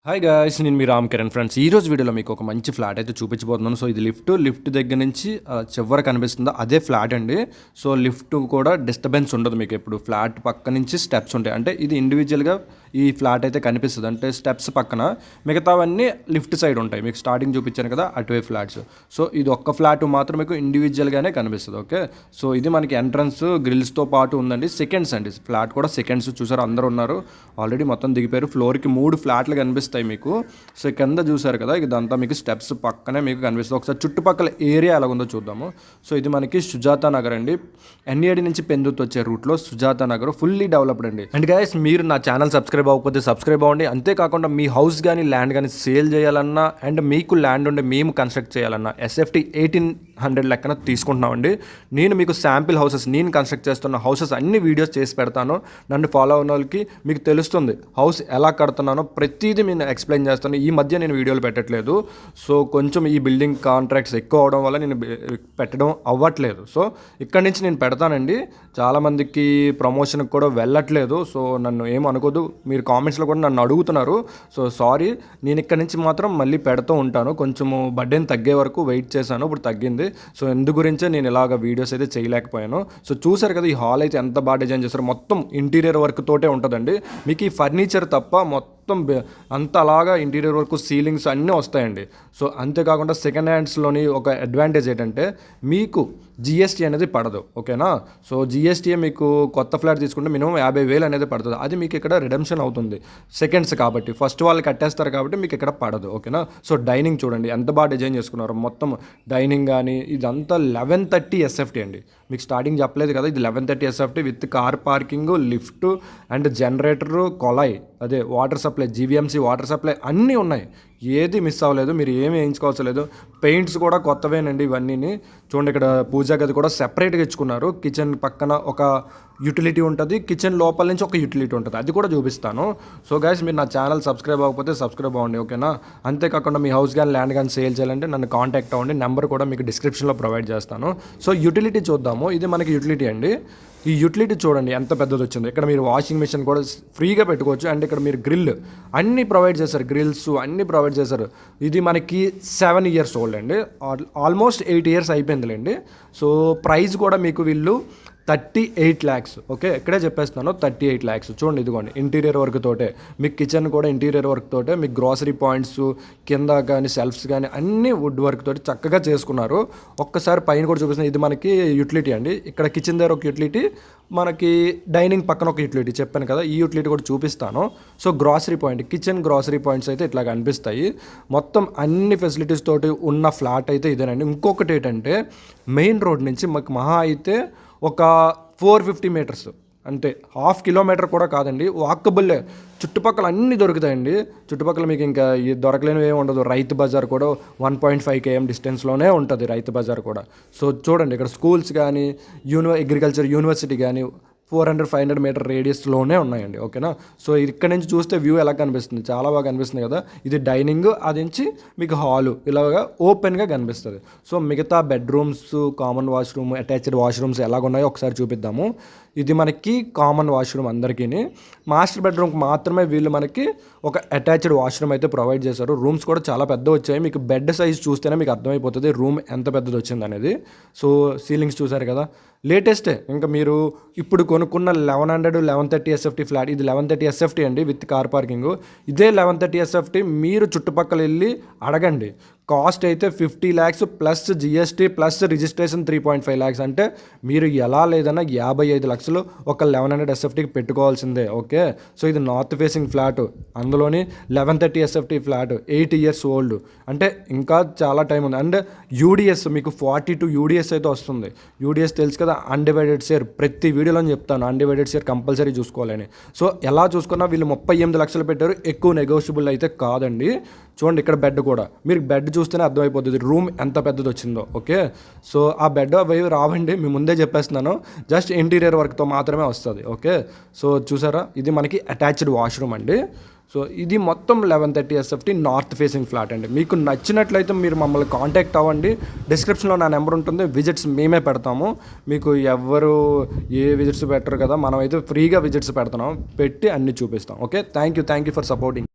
Hi guys, నేను మీ Ram Kiran friends. ఈ రోజు వీడియోలో మీకు ఒక మంచి ఫ్లాట్ అయితే చూపించబోతున్నాను. సో ఇది లిఫ్ట్ దగ్గర నుంచి చివరి కనిపిస్తుందో అదే ఫ్లాట్ అండి. సో లిఫ్ట్ కూడా డిస్టర్బెన్స్ ఉండదు మీకు. ఎప్పుడు ఫ్లాట్ పక్క నుంచి స్టెప్స్ ఉంటాయి. అంటే ఇది ఇండివిజువల్గా ఈ ఫ్లాట్ అయితే కనిపిస్తుంది. అంటే స్టెప్స్ పక్కన మిగతావన్నీ లిఫ్ట్ సైడ్ ఉంటాయి. మీకు స్టార్టింగ్ చూపించాను కదా అటువైపు ఫ్లాట్స్. సో ఇది ఒక్క ఫ్లాట్ మాత్రం మీకు ఇండివిజువల్గానే కనిపిస్తుంది. ఓకే, సో ఇది మనకి ఎంట్రన్స్ గ్రిల్స్తో పాటు ఉందండి. సెకండ్స్ అండి, ఫ్లాట్ కూడా సెకండ్స్. చూసారు, అందరూ ఉన్నారు ఆల్రెడీ, మొత్తం దిగిపోయారు. ఫ్లోర్కి 3 ఫ్లాట్లు కనిపిస్తాయి మీకు. సో కింద చూసారు కదా, ఇదంతా మీకు స్టెప్స్ పక్కనే మీకు కనిపిస్తుంది. ఒకసారి చుట్టుపక్కల ఏరియా ఎలా ఉందో చూద్దాము. సో ఇది మనకి సుజాత నగర్ అండి. ఎన్ఏడి నుంచి పెందుతు వచ్చే రూట్లో సుజాత నగర్ ఫుల్లీ డెవలప్డ్ అండి. అండ్ గైస్, మీరు నా ఛానల్ సబ్స్క్రైబ్ అవ్వకపోతే సబ్స్క్రైబ్ అవ్వండి. అంతేకాకుండా మీ హౌస్ కానీ ల్యాండ్ కానీ సేల్ చేయాలన్నా అండ్ మీకు ల్యాండ్ ఉండే మేము కన్స్ట్రక్ట్ చేయాలన్నా SFT 1800 లెక్కన తీసుకుంటున్నామండి. నేను మీకు శాంపిల్ హౌసెస్, నేను కన్స్ట్రక్ట్ చేస్తున్న హౌసెస్ అన్ని వీడియోస్ చేసి పెడతాను. నన్ను ఫాలో అయిన వాళ్ళకి మీకు తెలుస్తుంది హౌస్ ఎలా కడుతున్నానో ప్రతిదీ నేను ఎక్స్ప్లెయిన్ చేస్తాను. ఈ మధ్య నేను వీడియోలు పెట్టట్లేదు. సో కొంచెం ఈ బిల్డింగ్ కాంట్రాక్ట్స్ ఎక్కువ అవడం వల్ల నేను పెట్టడం అవ్వట్లేదు. సో ఇక్కడి నుంచి నేను పెడతానండి. చాలామందికి ప్రమోషన్కి కూడా వెళ్ళట్లేదు. సో నన్ను ఏం అనుకోదు, మీరు కామెంట్స్లో కూడా నన్ను అడుగుతున్నారు. సో సారీ, నేను ఇక్కడి నుంచి మాత్రం మళ్ళీ పెడుతూ ఉంటాను. కొంచెము బడ్డెన్ తగ్గే వరకు వెయిట్ చేశాను, ఇప్పుడు తగ్గింది. సో ఎందు గురించే నేను ఇలాగ వీడియోస్ అయితే చేయలేకపోయాను. సో చూసారు కదా, ఈ హాల్ అయితే ఎంత బాగా డిజైన్ చేస్తారు. మొత్తం ఇంటీరియర్ వర్క్ తోటే ఉంటుందండి. మీకు ఈ ఫర్నిచర్ తప్ప మొత్తం అంత అలాగా ఇంటీరియర్ వర్క్, సీలింగ్స్ అన్నీ వస్తాయండి. సో అంతేకాకుండా సెకండ్ హ్యాండ్స్లోని ఒక అడ్వాంటేజ్ ఏంటంటే మీకు GST అనేది పడదు. ఓకేనా, సో GST మీకు కొత్త ఫ్లాట్ తీసుకుంటే మినిమం 50,000 అనేది పడుతుంది. అది మీకు ఇక్కడ రిడెంప్షన్ అవుతుంది సెకండ్స్ కాబట్టి. ఫస్ట్ వాళ్ళు కట్టేస్తారు కాబట్టి మీకు ఇక్కడ పడదు. ఓకేనా, సో డైనింగ్ చూడండి ఎంత బాగా డిజైన్ చేసుకున్నారు. మొత్తం డైనింగ్ కానీ ఇదంతా 1130 SFT అండి. మీకు స్టార్టింగ్ చెప్పలేదు కదా, ఇది 1130 SFT with car parking, lift and generator, కొలాయి, అదే water supply, GVMC water supply అన్నీ ఉన్నాయి. ఏది మిస్ అవ్వలేదు, మీరు ఏమి వేయించుకోవాల్సిన లేదు. పెయింట్స్ కూడా కొత్తవేనండి ఇవన్నీ. చూడండి, ఇక్కడ పూజా గది కూడా సెపరేట్గా ఇచ్చుకున్నారు. కిచెన్ పక్కన ఒక యూటిలిటీ ఉంటుంది, కిచెన్ లోపల నుంచి ఒక యూటిలిటీ ఉంటుంది, అది కూడా చూపిస్తాను. సో గైస్, మీరు నా ఛానల్ సబ్స్క్రైబ్ అవ్వకపోతే సబ్స్క్రైబ్ అవ్వండి. ఓకేనా, అంతేకాకుండా మీ హౌస్ కానీ ల్యాండ్ కానీ సేల్ చేయాలంటే నన్ను కాంటాక్ట్ అవ్వండి. నెంబర్ కూడా మీకు డిస్క్రిప్షన్లో ప్రొవైడ్ చేస్తాను. సో యూటిలిటీ చూద్దాము. ఇది మనకి యూటిలిటీ అండి. ఈ యూటిలిటీ చూడండి ఎంత పెద్దది వచ్చింది. ఇక్కడ మీరు వాషింగ్ మిషన్ కూడా ఫ్రీగా పెట్టుకోవచ్చు. అండ్ ఇక్కడ మీరు గ్రిల్ అన్నీ ప్రొవైడ్ చేశారు, గ్రిల్స్ అన్నీ ప్రొవైడ్ చేశారు. ఇది మనకి 7 ఇయర్స్ ఓల్డ్ అండి, ఆల్మోస్ట్ 8 ఇయర్స్ అయిపోయిందిలేండి. సో ప్రైస్ కూడా మీకు వీళ్ళు 38 lakhs. ఓకే, ఇక్కడే చెప్పేస్తున్నాను 38 lakhs. చూడండి, ఇదిగోండి ఇంటీరియర్ వర్క్ తోటే మీకు కిచెన్ కూడా ఇంటీరియర్ వర్క్ తోటే మీకు గ్రాసరీ పాయింట్స్ కింద కానీ సెల్ఫ్స్ కానీ అన్నీ వుడ్ వర్క్ తోటి చక్కగా చేసుకున్నారు. ఒక్కసారి పైన కూడా చూపిస్తున్నాను. ఇది మనకి యూటిలిటీ అండి. ఇక్కడ కిచెన్ దగ్గర ఒక యూటిలిటీ, మనకి డైనింగ్ పక్కన ఒక యూటిలిటీ చెప్పాను కదా, ఈ యూటిలిటీ కూడా చూపిస్తాను. So grocery point, kitchen grocery points అయితే ఇట్లా కనిపిస్తాయి. మొత్తం అన్ని ఫెసిలిటీస్ తోటి ఉన్న ఫ్లాట్ అయితే ఇదేనండి. ఇంకొకటి ఏంటంటే మెయిన్ రోడ్ నుంచి మాకు మహా అయితే ఒక 450 మీటర్స్, అంటే 1/2 కిలోమీటర్ కూడా కాదండి, వాకబుల్లే. చుట్టుపక్కల అన్నీ దొరుకుతాయండి. చుట్టుపక్కల మీకు ఇంకా దొరకలేనివి ఏమి ఉండదు. రైతు బజార్ కూడా 1.5 km డిస్టెన్స్లోనే ఉంటుంది, రైతు బజార్ కూడా. సో చూడండి, ఇక్కడ స్కూల్స్ కానీ అగ్రికల్చర్ యూనివర్సిటీ కానీ 400-500 మీటర్ రేడియస్లోనే ఉన్నాయండి. ఓకేనా, సో ఇక్కడ నుంచి చూస్తే వ్యూ ఎలా కనిపిస్తుంది, చాలా బాగా కనిపిస్తుంది కదా. ఇది డైనింగ్, అది నుంచి మీకు హాలు ఇలాగా ఓపెన్గా కనిపిస్తుంది. సో మిగతా bedrooms, common washroom, attached washrooms ఎలాగున్నాయో ఒకసారి చూపిద్దాము. ఇది మనకి కామన్ వాష్రూమ్ అందరికీ. మాస్టర్ బెడ్రూమ్కి మాత్రమే వీళ్ళు మనకి ఒక అటాచ్డ్ వాష్రూమ్ అయితే ప్రొవైడ్ చేశారు. రూమ్స్ కూడా చాలా పెద్ద వచ్చాయి. మీకు బెడ్ సైజ్ చూస్తేనే మీకు అర్థమైపోతుంది రూమ్ ఎంత పెద్దది వచ్చింది అనేది. సో సీలింగ్స్ చూసారు కదా, లేటెస్టే. ఇంకా మీరు ఇప్పుడు కొనుక్కున్న 1130 SFT ఫ్లాట్, ఇది 1130 SFT అండి విత్ కార్ పార్కింగ్. ఇదే 1130 SFT మీరు చుట్టుపక్కల వెళ్ళి అడగండి. కాస్ట్ అయితే 50 lakhs plus GST plus registration 3.5 lakhs. అంటే మీరు ఎలా లేదన్నా 55 లక్షలు ఒక 1100 SFTకి పెట్టుకోవాల్సిందే. ఓకే, సో ఇది నార్త్ ఫేసింగ్ ఫ్లాట్, అందులోని 1130 SFT ఫ్లాట్, 8 ఇయర్స్ ఓల్డ్. అంటే ఇంకా చాలా టైం ఉంది. అండ్ UDS మీకు 42 UDS అయితే వస్తుంది. UDS తెలుసు కదా, అన్డివైడెడ్ షేర్. ప్రతి వీడియోలో చెప్తాను అన్డివైడెడ్ షేర్ కంపల్సరీ చూసుకోవాలని. సో ఎలా చూసుకున్నా వీళ్ళు 38 లక్షలు పెట్టారు. ఎక్కువ నెగోషియబుల్ అయితే కాదండి. చూడండి, ఇక్కడ బెడ్ కూడా మీరు బెడ్ చూస్తేనే అర్థమైపోతుంది రూమ్ ఎంత పెద్దది వచ్చిందో. ఓకే, సో ఆ బెడ్ అవి రావండి, మీ ముందే చెప్పేస్తున్నాను, జస్ట్ ఇంటీరియర్ వర్క్తో మాత్రమే వస్తుంది. ఓకే, సో చూసారా, ఇది మనకి అటాచ్డ్ వాష్రూమ్ అండి. సో ఇది మొత్తం 1130 SFT నార్త్ ఫేసింగ్ ఫ్లాట్ అండి. మీకు నచ్చినట్లయితే మీరు మమ్మల్ని కాంటాక్ట్ అవ్వండి. డిస్క్రిప్షన్లో నా నెంబర్ ఉంటుంది. విజిట్స్ మేమే పెడతాము. మీకు ఎవరు ఏ విజిట్స్ పెట్టరు కదా, మనమైతే ఫ్రీగా విజిట్స్ పెడుతున్నాం, పెట్టి అన్నీ చూపిస్తాం. Okay, thank you for supporting.